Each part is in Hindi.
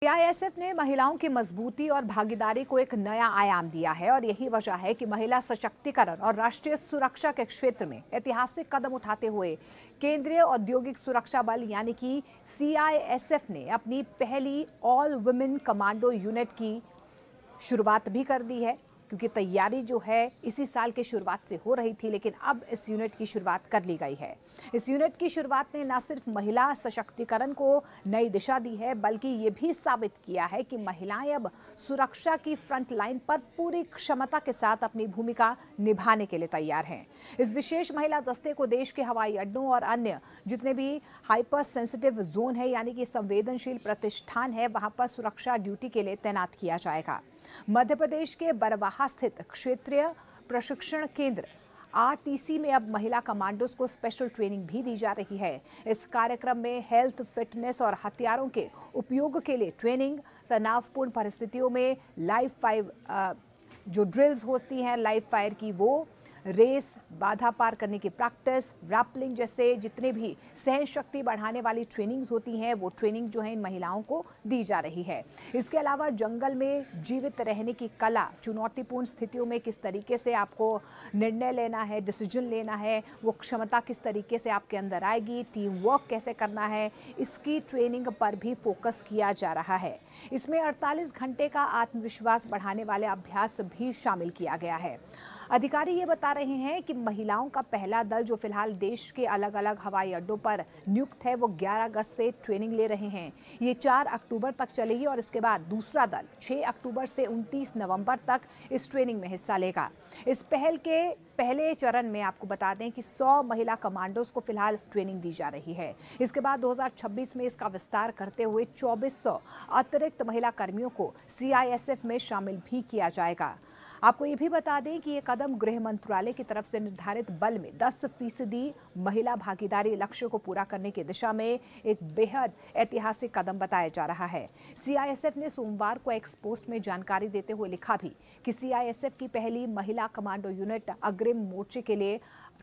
सीआईएसएफ ने महिलाओं की मजबूती और भागीदारी को एक नया आयाम दिया है और यही वजह है कि महिला सशक्तिकरण और राष्ट्रीय सुरक्षा के क्षेत्र में ऐतिहासिक कदम उठाते हुए केंद्रीय औद्योगिक सुरक्षा बल यानी कि सीआईएसएफ ने अपनी पहली ऑल वुमेन कमांडो यूनिट की शुरुआत भी कर दी है। क्योंकि तैयारी जो है इसी साल के शुरुआत से हो रही थी, लेकिन अब इस यूनिट की शुरुआत कर ली गई है। इस यूनिट की शुरुआत ने न सिर्फ महिला सशक्तिकरण को नई दिशा दी है, बल्कि ये भी साबित किया है कि महिलाएं अब सुरक्षा की फ्रंट लाइन पर पूरी क्षमता के साथ अपनी भूमिका निभाने के लिए तैयार हैं। इस विशेष महिला दस्ते को देश के हवाई अड्डों और अन्य जितने भी हाइपर सेंसिटिव जोन है यानी कि संवेदनशील प्रतिष्ठान है, वहां पर सुरक्षा ड्यूटी के लिए तैनात किया जाएगा। मध्य प्रदेश के बरवाहा स्थित क्षेत्रीय प्रशिक्षण केंद्र आरटीसी में अब महिला कमांडोज को स्पेशल ट्रेनिंग भी दी जा रही है। इस कार्यक्रम में हेल्थ, फिटनेस और हथियारों के उपयोग के लिए ट्रेनिंग, तनावपूर्ण परिस्थितियों में लाइव फायर जो ड्रिल्स होती हैं लाइव फायर की, वो रेस, बाधा पार करने की प्रैक्टिस, रैपलिंग जैसे जितने भी सहन शक्ति बढ़ाने वाली ट्रेनिंग्स होती हैं, वो ट्रेनिंग जो है इन महिलाओं को दी जा रही है। इसके अलावा जंगल में जीवित रहने की कला, चुनौतीपूर्ण स्थितियों में किस तरीके से आपको निर्णय लेना है, डिसीजन लेना है, वो क्षमता किस तरीके से आपके अंदर आएगी, टीम वर्क कैसे करना है, इसकी ट्रेनिंग पर भी फोकस किया जा रहा है। इसमें 48 घंटे का आत्मविश्वास बढ़ाने वाले अभ्यास भी शामिल किया गया है। अधिकारी ये बता रहे हैं कि महिलाओं का पहला दल जो फिलहाल देश के अलग अलग हवाई अड्डों पर नियुक्त है, वो 11 अगस्त से ट्रेनिंग ले रहे हैं। ये 4 अक्टूबर तक चलेगी और इसके बाद दूसरा दल 6 अक्टूबर से 29 नवंबर तक इस ट्रेनिंग में हिस्सा लेगा। इस पहल के पहले चरण में आपको बता दें कि 100 महिला कमांडोज को फिलहाल ट्रेनिंग दी जा रही है। इसके बाद 2026 में इसका विस्तार करते हुए 2400 अतिरिक्त महिला कर्मियों को सीआईएसएफ में शामिल भी किया जाएगा। आपको ये भी बता दें कि ये कदम गृह मंत्रालय की तरफ से निर्धारित बल में 10% महिला भागीदारी लक्ष्य को पूरा करने की दिशा में एक बेहद ऐतिहासिक कदम बताया जा रहा है। सीआईएसएफ ने सोमवार को एक्स पोस्ट में जानकारी देते हुए लिखा भी कि सीआईएसएफ की पहली महिला कमांडो यूनिट अग्रिम मोर्चे के लिए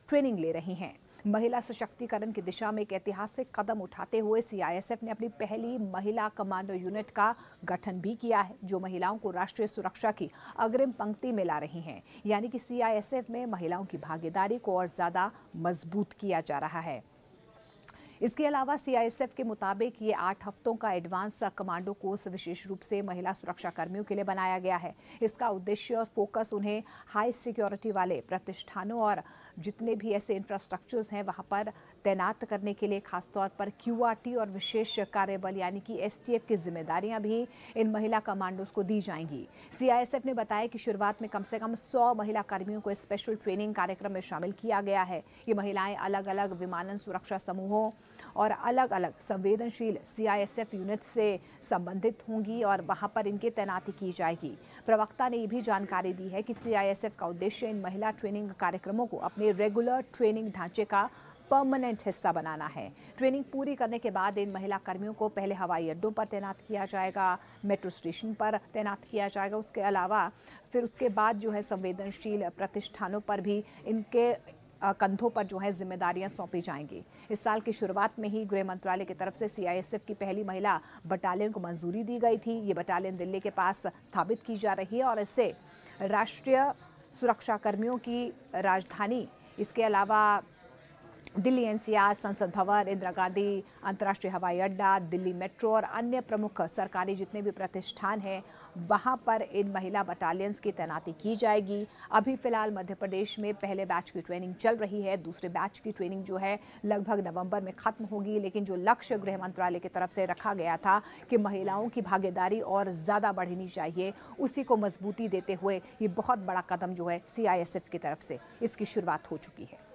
ट्रेनिंग ले रही हैं। महिला सशक्तिकरण की दिशा में एक ऐतिहासिक कदम उठाते हुए सीआईएसएफ ने अपनी पहली महिला कमांडो यूनिट का गठन भी किया है, जो महिलाओं को राष्ट्रीय सुरक्षा की अग्रिम पंक्ति में ला रही हैं। यानी कि सीआईएसएफ में महिलाओं की भागीदारी को और ज्यादा मजबूत किया जा रहा है। इसके अलावा सीआईएसएफ के मुताबिक ये 8 हफ्तों का एडवांस कमांडो कोर्स विशेष रूप से महिला सुरक्षा कर्मियों के लिए बनाया गया है। इसका उद्देश्य और फोकस उन्हें हाई सिक्योरिटी वाले प्रतिष्ठानों और जितने भी ऐसे इंफ्रास्ट्रक्चर्स हैं वहां पर तैनात करने के लिए, खासतौर पर क्यूआरटी और विशेष कार्यबल यानी कि एसटीएफ की जिम्मेदारियां भी इन महिला कमांडोज को दी जाएंगी। सीआईएसएफ ने बताया कि शुरुआत में कम से कम 100 महिला कर्मियों को स्पेशल ट्रेनिंग कार्यक्रम में शामिल किया गया है। ये महिलाएं अलग अलग विमानन सुरक्षा समूहों और अलग अलग संवेदनशील सीआईएसएफ यूनिट से संबंधित होंगी और वहां पर इनकी तैनाती की जाएगी। प्रवक्ता ने यह भी जानकारी दी है कि सीआईएसएफ का उद्देश्य इन महिला ट्रेनिंग कार्यक्रमों को अपने रेगुलर ट्रेनिंग ढांचे का परमानेंट हिस्सा बनाना है। ट्रेनिंग पूरी करने के बाद इन महिला कर्मियों को पहले हवाई अड्डों पर तैनात किया जाएगा, मेट्रो स्टेशन पर तैनात किया जाएगा। उसके अलावा फिर उसके बाद जो है संवेदनशील प्रतिष्ठानों पर भी इनके कंधों पर जो है जिम्मेदारियां सौंपी जाएंगी। इस साल की शुरुआत में ही गृह मंत्रालय की तरफ से सीआईएसएफ की पहली महिला बटालियन को मंजूरी दी गई थी। ये बटालियन दिल्ली के पास स्थापित की जा रही है और इससे राष्ट्रीय सुरक्षा कर्मियों की राजधानी, इसके अलावा दिल्ली एनसीआर, संसद भवन, इंदिरा गांधी अंतर्राष्ट्रीय हवाई अड्डा, दिल्ली मेट्रो और अन्य प्रमुख सरकारी जितने भी प्रतिष्ठान हैं वहां पर इन महिला बटालियंस की तैनाती की जाएगी। अभी फिलहाल मध्य प्रदेश में पहले बैच की ट्रेनिंग चल रही है। दूसरे बैच की ट्रेनिंग जो है लगभग नवंबर में खत्म होगी, लेकिन जो लक्ष्य गृह मंत्रालय की तरफ से रखा गया था कि महिलाओं की भागीदारी और ज़्यादा बढ़नी चाहिए, उसी को मजबूती देते हुए ये बहुत बड़ा कदम जो है सीआईएसएफ की तरफ से इसकी शुरुआत हो चुकी है।